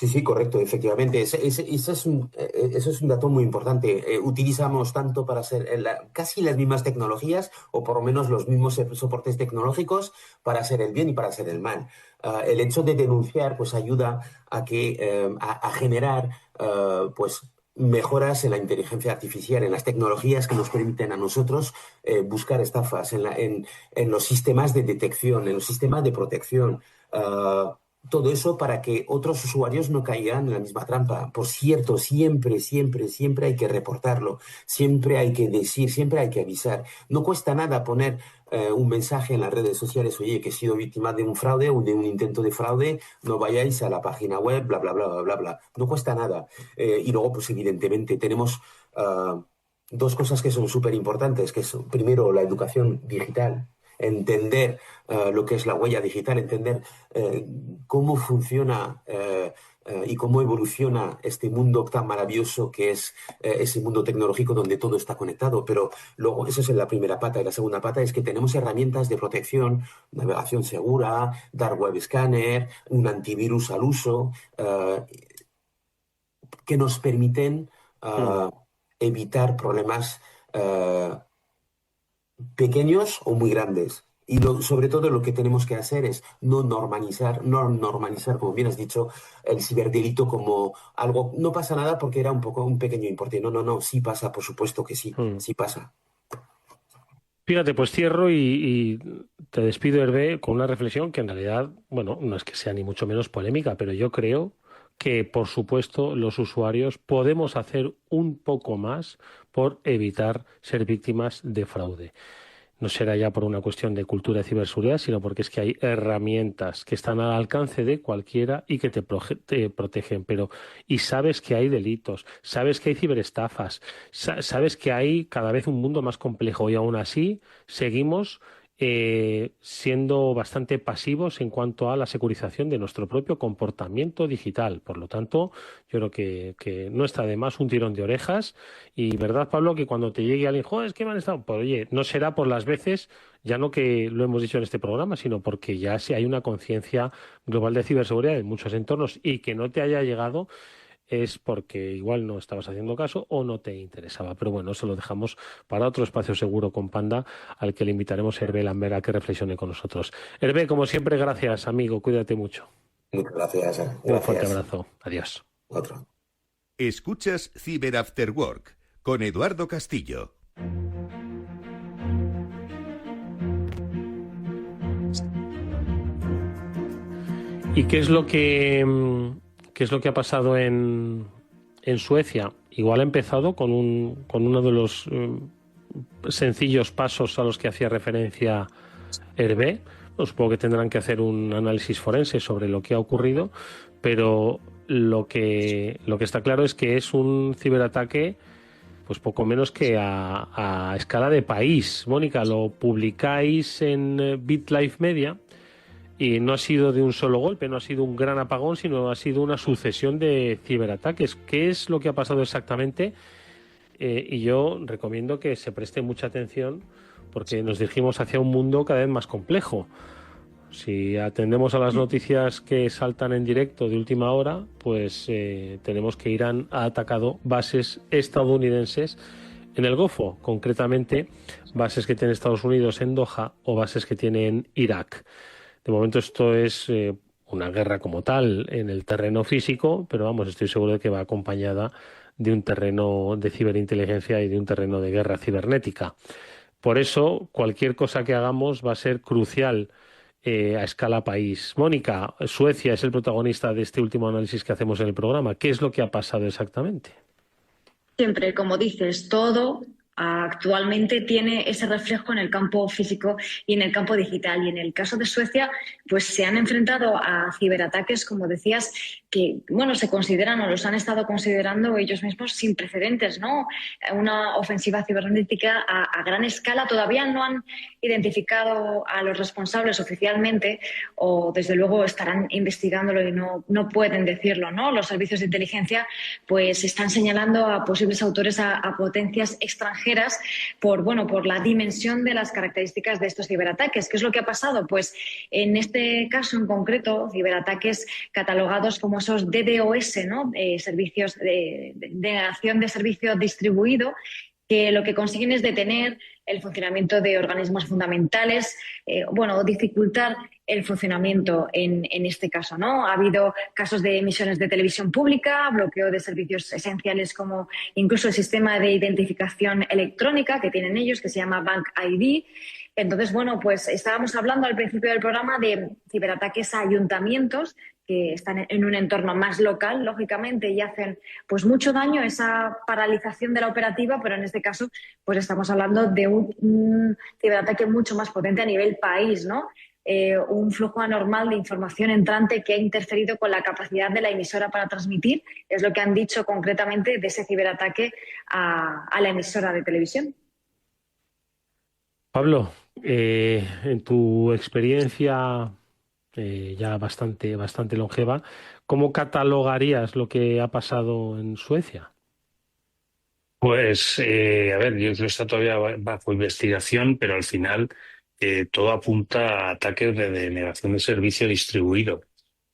Sí, sí, correcto, efectivamente. Eso es un dato muy importante. Utilizamos tanto para hacer casi las mismas tecnologías, o por lo menos los mismos soportes tecnológicos, para hacer el bien y para hacer el mal. El hecho de denunciar pues ayuda a generar pues mejoras en la inteligencia artificial, en las tecnologías que nos permiten a nosotros buscar estafas, en los sistemas de detección, en los sistemas de protección. Todo eso para que otros usuarios no caigan en la misma trampa. Por cierto, siempre hay que reportarlo, siempre hay que decir, siempre hay que avisar. No cuesta nada poner un mensaje en las redes sociales: oye, que he sido víctima de un fraude o de un intento de fraude, no vayáis a la página web, bla, bla, bla, bla, bla, bla. No cuesta nada. Y luego, pues evidentemente, tenemos dos cosas que son súper importantes, que es, primero, la educación digital. Entender lo que es la huella digital, entender cómo funciona y cómo evoluciona este mundo tan maravilloso que es ese mundo tecnológico donde todo está conectado. Pero luego, eso es la primera pata. Y la segunda pata es que tenemos herramientas de protección, navegación segura, Dark Web Scanner, un antivirus al uso, que nos permiten evitar problemas pequeños o muy grandes. Y sobre todo lo que tenemos que hacer es no normalizar, como bien has dicho, el ciberdelito como algo. No pasa nada porque era un pequeño importe. No, sí pasa, por supuesto que sí, sí pasa. Fíjate, pues cierro y te despido, Hervé, con una reflexión que en realidad, bueno, no es que sea ni mucho menos polémica, pero yo creo que, por supuesto, los usuarios podemos hacer un poco más por evitar ser víctimas de fraude. No será ya por una cuestión de cultura de ciberseguridad, sino porque es que hay herramientas que están al alcance de cualquiera y que te protegen. Y sabes que hay delitos, sabes que hay ciberestafas, sabes que hay cada vez un mundo más complejo y aún así seguimos siendo bastante pasivos en cuanto a la securización de nuestro propio comportamiento digital. Por lo tanto, yo creo que no está de más un tirón de orejas. Y verdad, Pablo, que cuando te llegue alguien, joder, es que me han estado. Pues oye, no será por las veces, ya no que lo hemos dicho en este programa, sino porque ya sí hay una conciencia global de ciberseguridad en muchos entornos, y que no te haya llegado es porque igual no estabas haciendo caso o no te interesaba. Pero bueno, eso lo dejamos para otro espacio seguro con Panda, al que le invitaremos a Hervé Lambert a que reflexione con nosotros. Hervé, como siempre, gracias, amigo. Cuídate mucho. Muchas gracias. Un fuerte abrazo. Adiós. Otro. Escuchas Cyber After Work con Eduardo Castillo. ¿Y qué es lo que ha pasado en Suecia? Igual ha empezado con uno de los sencillos pasos a los que hacía referencia Hervé. Supongo que tendrán que hacer un análisis forense sobre lo que ha ocurrido, pero lo que está claro es que es un ciberataque pues poco menos que a escala de país. Mónica, lo publicáis en BitLife Media. Y no ha sido de un solo golpe, no ha sido un gran apagón, sino ha sido una sucesión de ciberataques. ¿Qué es lo que ha pasado exactamente? Y yo recomiendo que se preste mucha atención, porque nos dirigimos hacia un mundo cada vez más complejo. Si atendemos a las noticias que saltan en directo de última hora, pues tenemos que Irán ha atacado bases estadounidenses en el Golfo, concretamente bases que tiene Estados Unidos en Doha o bases que tiene en Irak. De momento esto es una guerra como tal en el terreno físico, pero vamos, estoy seguro de que va acompañada de un terreno de ciberinteligencia y de un terreno de guerra cibernética. Por eso, cualquier cosa que hagamos va a ser crucial a escala país. Mónica, Suecia es el protagonista de este último análisis que hacemos en el programa. ¿Qué es lo que ha pasado exactamente? Siempre, como dices, todo actualmente tiene ese reflejo en el campo físico y en el campo digital. Y en el caso de Suecia, pues se han enfrentado a ciberataques, como decías, que bueno, se consideran o los han estado considerando ellos mismos sin precedentes, ¿no? Una ofensiva cibernética a gran escala. Todavía no han identificado a los responsables oficialmente, o desde luego estarán investigándolo y no pueden decirlo, ¿no? Los servicios de inteligencia pues están señalando a posibles autores a potencias extranjeras por la dimensión de las características de estos ciberataques. ¿Qué es lo que ha pasado? Pues en este caso en concreto, ciberataques catalogados como esos DDoS, ¿no? Servicios de denegación de servicio distribuido, que lo que consiguen es detener el funcionamiento de organismos fundamentales, dificultar el funcionamiento en este caso, ¿no? Ha habido casos de emisiones de televisión pública, bloqueo de servicios esenciales como incluso el sistema de identificación electrónica que tienen ellos, que se llama Bank ID. Entonces, pues estábamos hablando al principio del programa de ciberataques a ayuntamientos que están en un entorno más local, lógicamente, y hacen pues mucho daño, esa paralización de la operativa, pero en este caso pues estamos hablando de un ciberataque mucho más potente a nivel país, ¿no? Un flujo anormal de información entrante que ha interferido con la capacidad de la emisora para transmitir, es lo que han dicho concretamente de ese ciberataque a la emisora de televisión. Pablo, en tu experiencia ya bastante longeva, ¿cómo catalogarías lo que ha pasado en Suecia? Pues, a ver, yo creo que está todavía bajo investigación, pero al final todo apunta a ataques de denegación de servicio distribuido.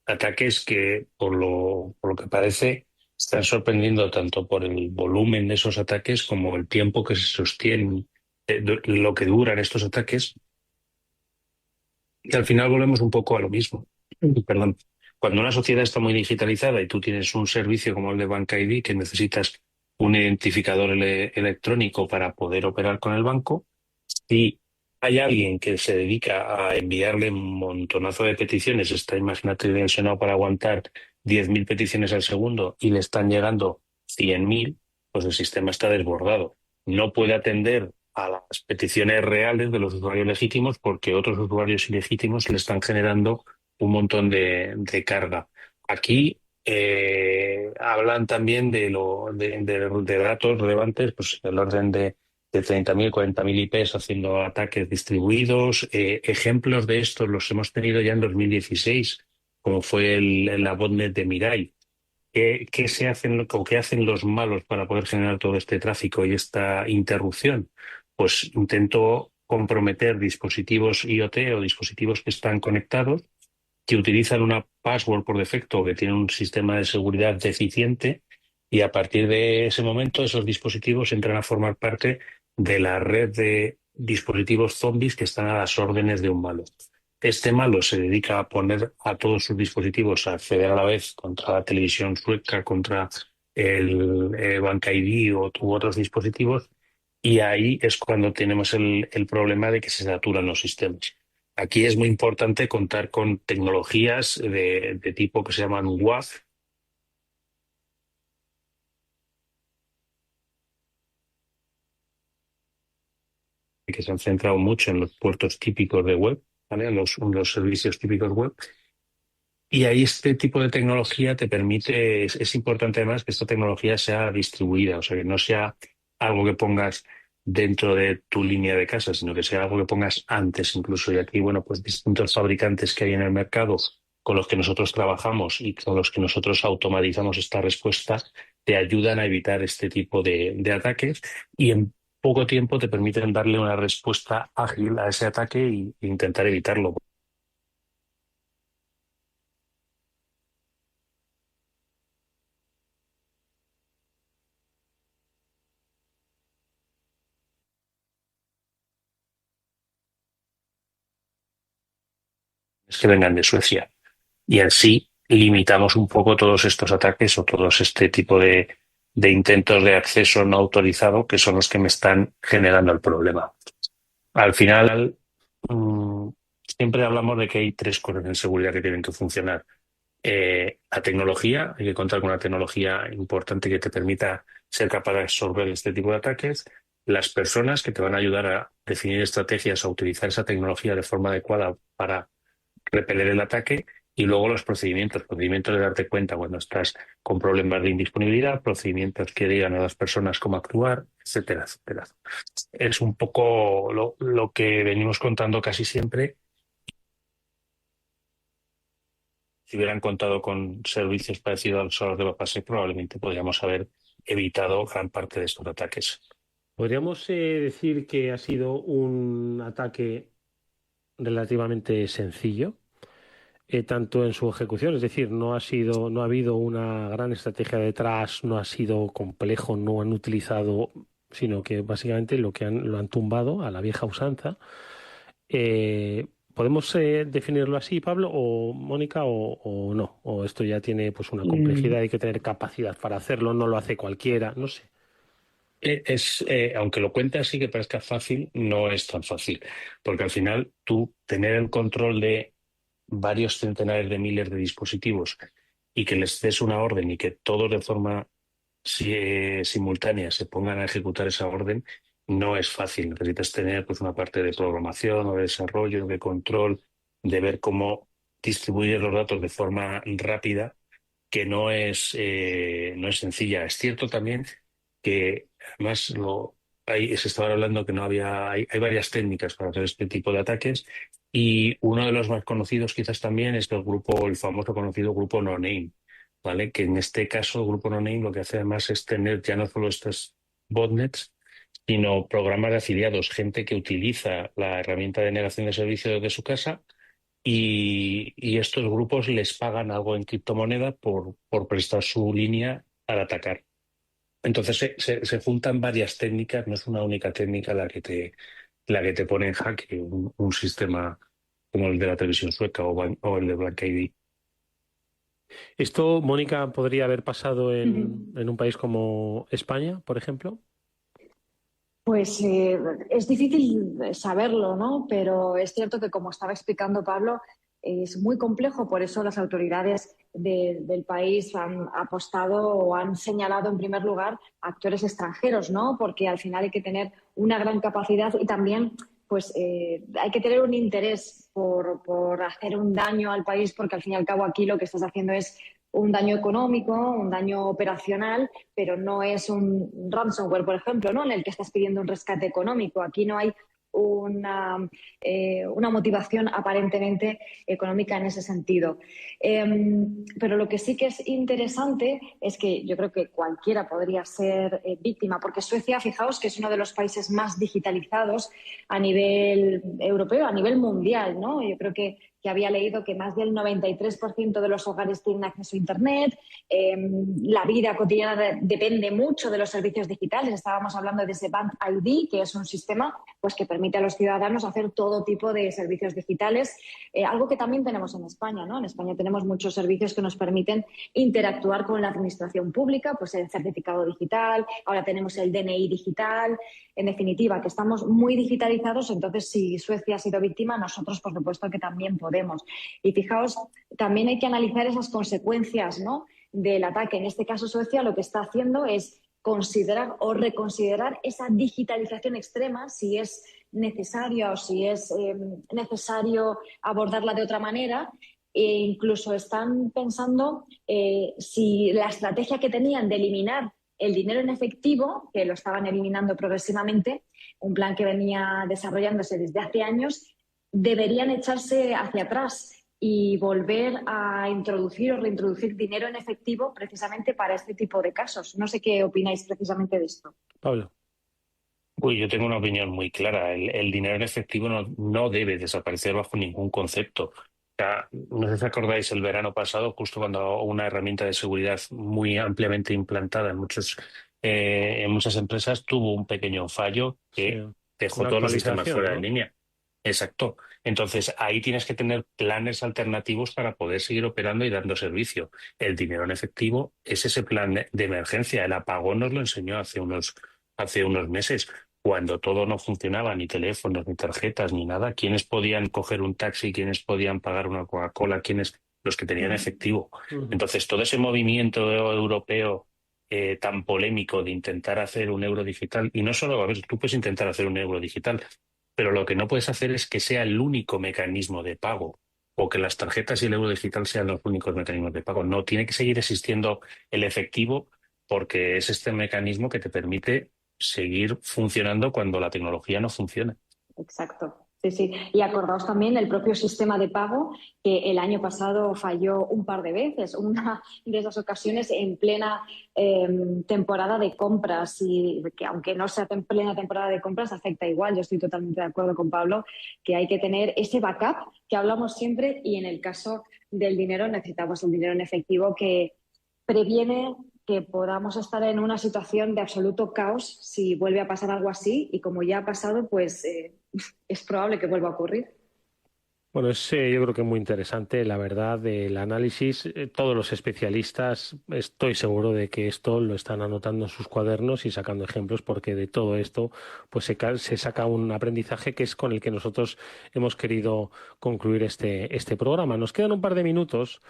Ataques que, por lo que parece, están sorprendiendo tanto por el volumen de esos ataques como el tiempo que se sostienen, lo que duran estos ataques, y al final volvemos un poco a lo mismo. Perdón. Cuando una sociedad está muy digitalizada y tú tienes un servicio como el de Bank ID, que necesitas un identificador electrónico para poder operar con el banco, si hay alguien que se dedica a enviarle un montonazo de peticiones, está, imagínate, dimensionado para aguantar 10.000 peticiones al segundo y le están llegando 100.000, pues el sistema está desbordado. No puede atender a las peticiones reales de los usuarios legítimos porque otros usuarios ilegítimos le están generando un montón de carga. Aquí hablan también de datos relevantes, pues del orden de 30.000, 40.000 IPs haciendo ataques distribuidos. Ejemplos de estos los hemos tenido ya en 2016, como fue la botnet de Mirai. ¿Qué se hacen o qué hacen los malos para poder generar todo este tráfico y esta interrupción? Pues intento comprometer dispositivos IoT o dispositivos que están conectados, que utilizan una password por defecto o que tienen un sistema de seguridad deficiente, y a partir de ese momento esos dispositivos entran a formar parte de la red de dispositivos zombies que están a las órdenes de un malo. Este malo se dedica a poner a todos sus dispositivos a acceder a la vez contra la televisión sueca, contra el Bank ID u otros dispositivos, y ahí es cuando tenemos el problema de que se saturan los sistemas. Aquí es muy importante contar con tecnologías de tipo que se llaman WAF, que se han centrado mucho en los puertos típicos de web, ¿vale? En los servicios típicos web. Y ahí este tipo de tecnología te permite, es importante además que esta tecnología sea distribuida, o sea, que no sea algo que pongas dentro de tu línea de casa, sino que sea algo que pongas antes incluso. Y aquí, pues distintos fabricantes que hay en el mercado con los que nosotros trabajamos y con los que nosotros automatizamos esta respuesta, te ayudan a evitar este tipo de ataques, y en poco tiempo te permiten darle una respuesta ágil a ese ataque e intentar evitarlo. Es que vengan de Suecia. Y así limitamos un poco todos estos ataques o todos este tipo de intentos de acceso no autorizado, que son los que me están generando el problema. Al final, siempre hablamos de que hay tres cosas en seguridad que tienen que funcionar. La tecnología, hay que contar con una tecnología importante que te permita ser capaz de absorber este tipo de ataques. las personas que te van a ayudar a definir estrategias, a utilizar esa tecnología de forma adecuada para repeler el ataque, y luego los procedimientos de darte cuenta cuando estás con problemas de indisponibilidad, procedimientos que digan a las personas cómo actuar, etcétera, etcétera. Es un poco lo que venimos contando casi siempre. Si hubieran contado con servicios parecidos a los de Bapasec, probablemente podríamos haber evitado gran parte de estos ataques. Podríamos decir que ha sido un ataque relativamente sencillo, tanto en su ejecución, es decir, no ha habido una gran estrategia detrás, no ha sido complejo, no han utilizado, sino que básicamente lo han tumbado a la vieja usanza. ¿Podemos definirlo así, Pablo, o Mónica, o no? ¿O esto ya tiene pues una complejidad, hay que tener capacidad para hacerlo, no lo hace cualquiera, no sé? Aunque lo cuente así que parezca fácil, no es tan fácil, porque al final tú tener el control de varios centenares de miles de dispositivos y que les des una orden y que todos de forma simultánea se pongan a ejecutar esa orden, no es fácil. Necesitas tener pues una parte de programación o de desarrollo, de control, de ver cómo distribuir los datos de forma rápida, que no es sencilla. Es cierto también que además se estaba hablando que no había, hay varias técnicas para hacer este tipo de ataques, y uno de los más conocidos quizás también es el famoso conocido grupo No Name, ¿vale? Que en este caso el grupo No Name lo que hace además es tener ya no solo estos botnets, sino programas de afiliados, gente que utiliza la herramienta de negación de servicio desde su casa, y estos grupos les pagan algo en criptomoneda por prestar su línea al atacar. Entonces se juntan varias técnicas, no es una única técnica la que te pone en jaque un sistema como el de la televisión sueca o el de Black ID. ¿Esto, Mónica, podría haber pasado Ujú. en un país como España, por ejemplo? Pues es difícil saberlo, ¿no? Pero es cierto que, como estaba explicando Pablo, es muy complejo. Por eso las autoridades del país han apostado o han señalado en primer lugar a actores extranjeros, ¿no? Porque al final hay que tener una gran capacidad y también pues hay que tener un interés por hacer un daño al país, porque al fin y al cabo aquí lo que estás haciendo es un daño económico, un daño operacional, pero no es un ransomware, por ejemplo, ¿no? En el que estás pidiendo un rescate económico. Aquí no hay una motivación aparentemente económica en ese sentido. Pero lo que sí que es interesante es que yo creo que cualquiera podría ser víctima, porque Suecia, fijaos que es uno de los países más digitalizados a nivel europeo, a nivel mundial, ¿no? Yo creo que había leído que más del 93% de los hogares tienen acceso a Internet. La vida cotidiana depende mucho de los servicios digitales. Estábamos hablando de ese Bank ID, que es un sistema pues, que permite a los ciudadanos hacer todo tipo de servicios digitales, algo que también tenemos en España, ¿no? En España tenemos muchos servicios que nos permiten interactuar con la administración pública, pues el certificado digital, ahora tenemos el DNI digital. En definitiva, que estamos muy digitalizados, entonces si Suecia ha sido víctima, nosotros por supuesto que también podemos. Y fijaos, también hay que analizar esas consecuencias, ¿no?, del ataque. En este caso, Suecia lo que está haciendo es considerar o reconsiderar esa digitalización extrema, si es necesaria o si es necesario abordarla de otra manera. E incluso están pensando si la estrategia que tenían de eliminar el dinero en efectivo, que lo estaban eliminando progresivamente, un plan que venía desarrollándose desde hace años, deberían echarse hacia atrás y volver a introducir o reintroducir dinero en efectivo precisamente para este tipo de casos. No sé qué opináis precisamente de esto. Pablo. Uy, yo tengo una opinión muy clara. El dinero en efectivo no debe desaparecer bajo ningún concepto. O sea, no sé si acordáis el verano pasado, justo cuando una herramienta de seguridad muy ampliamente implantada en muchas empresas tuvo un pequeño fallo Sí, que dejó una todos los sistemas actualización, fuera de ¿no? línea. Exacto. Entonces, ahí tienes que tener planes alternativos para poder seguir operando y dando servicio. El dinero en efectivo es ese plan de emergencia. El apagón nos lo enseñó hace unos meses, cuando todo no funcionaba, ni teléfonos, ni tarjetas, ni nada. ¿Quiénes podían coger un taxi? ¿Quiénes podían pagar una Coca-Cola? ¿Quiénes? Los que tenían efectivo. Ujú. Entonces, todo ese movimiento europeo tan polémico de intentar hacer un euro digital. Y no solo, a ver, tú puedes intentar hacer un euro digital, pero lo que no puedes hacer es que sea el único mecanismo de pago o que las tarjetas y el euro digital sean los únicos mecanismos de pago. No, tiene que seguir existiendo el efectivo porque es este mecanismo que te permite seguir funcionando cuando la tecnología no funciona. Exacto. Sí, sí. Y acordaos también el propio sistema de pago que el año pasado falló un par de veces, una de esas ocasiones en plena temporada de compras y que aunque no sea en plena temporada de compras afecta igual. Yo estoy totalmente de acuerdo con Pablo que hay que tener ese backup que hablamos siempre y en el caso del dinero necesitamos un dinero en efectivo que previene que podamos estar en una situación de absoluto caos si vuelve a pasar algo así y como ya ha pasado, pues es probable que vuelva a ocurrir. Bueno, es yo creo que muy interesante, la verdad, el análisis. Todos los especialistas, estoy seguro de que esto lo están anotando en sus cuadernos y sacando ejemplos, porque de todo esto pues se saca un aprendizaje que es con el que nosotros hemos querido concluir este programa. Nos quedan un par de minutos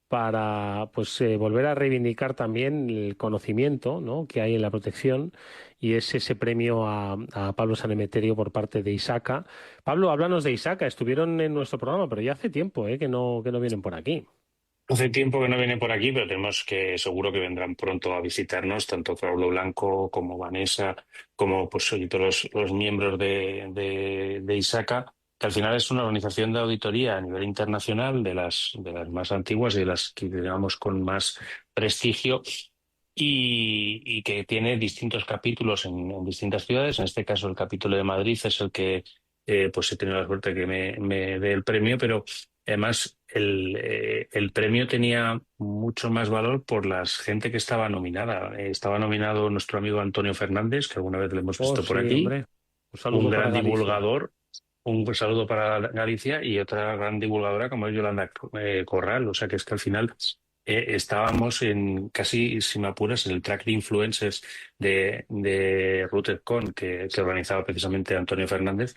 para pues volver a reivindicar también el conocimiento, ¿no?, que hay en la protección, y es ese premio a Pablo San Emeterio por parte de ISACA. Pablo, háblanos de ISACA. Estuvieron en nuestro programa, pero ya hace tiempo que no vienen por aquí. Hace tiempo que no vienen por aquí, pero tenemos que, seguro que vendrán pronto a visitarnos, tanto Pablo Blanco como Vanessa, como pues oye, todos los miembros de ISACA, que al final es una organización de auditoría a nivel internacional de las más antiguas y de las que digamos con más prestigio y que tiene distintos capítulos en distintas ciudades. En este caso, el capítulo de Madrid es el que pues he tenido la suerte que me dé el premio, pero además el premio tenía mucho más valor por la gente que estaba nominada. Estaba nominado nuestro amigo Antonio Fernández, que alguna vez le hemos Oh, visto por sí, aquí, hombre. Un un saludo para gran Galicia. divulgador. Un saludo para Galicia y otra gran divulgadora como es Yolanda Corral. O sea que es que al final estábamos en casi, si me apuras, en el track de influencers de RouterCon que organizaba precisamente Antonio Fernández.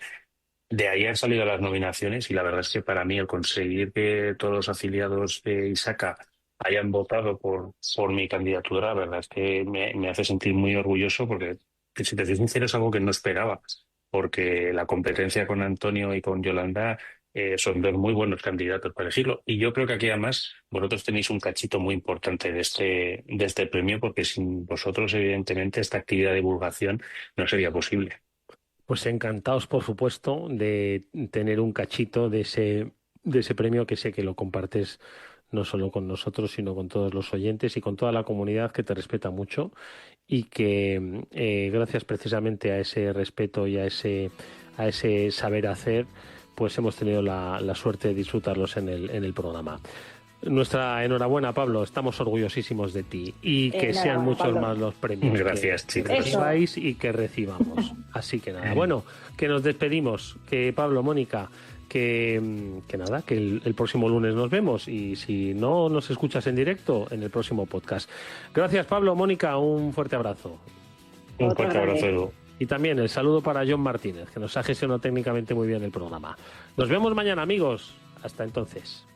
De ahí han salido las nominaciones y la verdad es que para mí el conseguir que todos los afiliados de ISACA hayan votado por mi candidatura, la verdad es que me hace sentir muy orgulloso porque, que si te soy sincero, es algo que no esperaba, porque la competencia con Antonio y con Yolanda son dos muy buenos candidatos para elegirlo. Y yo creo que aquí además vosotros tenéis un cachito muy importante de este premio, porque sin vosotros, evidentemente, esta actividad de divulgación no sería posible. Pues encantados, por supuesto, de tener un cachito de ese premio, que sé que lo compartes no solo con nosotros, sino con todos los oyentes y con toda la comunidad que te respeta mucho y que gracias precisamente a ese respeto y a ese saber hacer, pues hemos tenido la suerte de disfrutarlos en el programa. Nuestra enhorabuena, Pablo. Estamos orgullosísimos de ti y que sean Enhorabuena, muchos Pablo. más los premios Gracias, que chicos. recibáis y que recibamos. Así que nada, bueno, que nos despedimos. Que Pablo, Mónica, que nada, que el próximo lunes nos vemos y si no nos escuchas en directo, en el próximo podcast. Gracias, Pablo, Mónica, un fuerte abrazo. Un Otro fuerte abrazo, grande. Edu. Y también el saludo para John Martínez, que nos ha gestionado técnicamente muy bien el programa. Nos vemos mañana, amigos. Hasta entonces.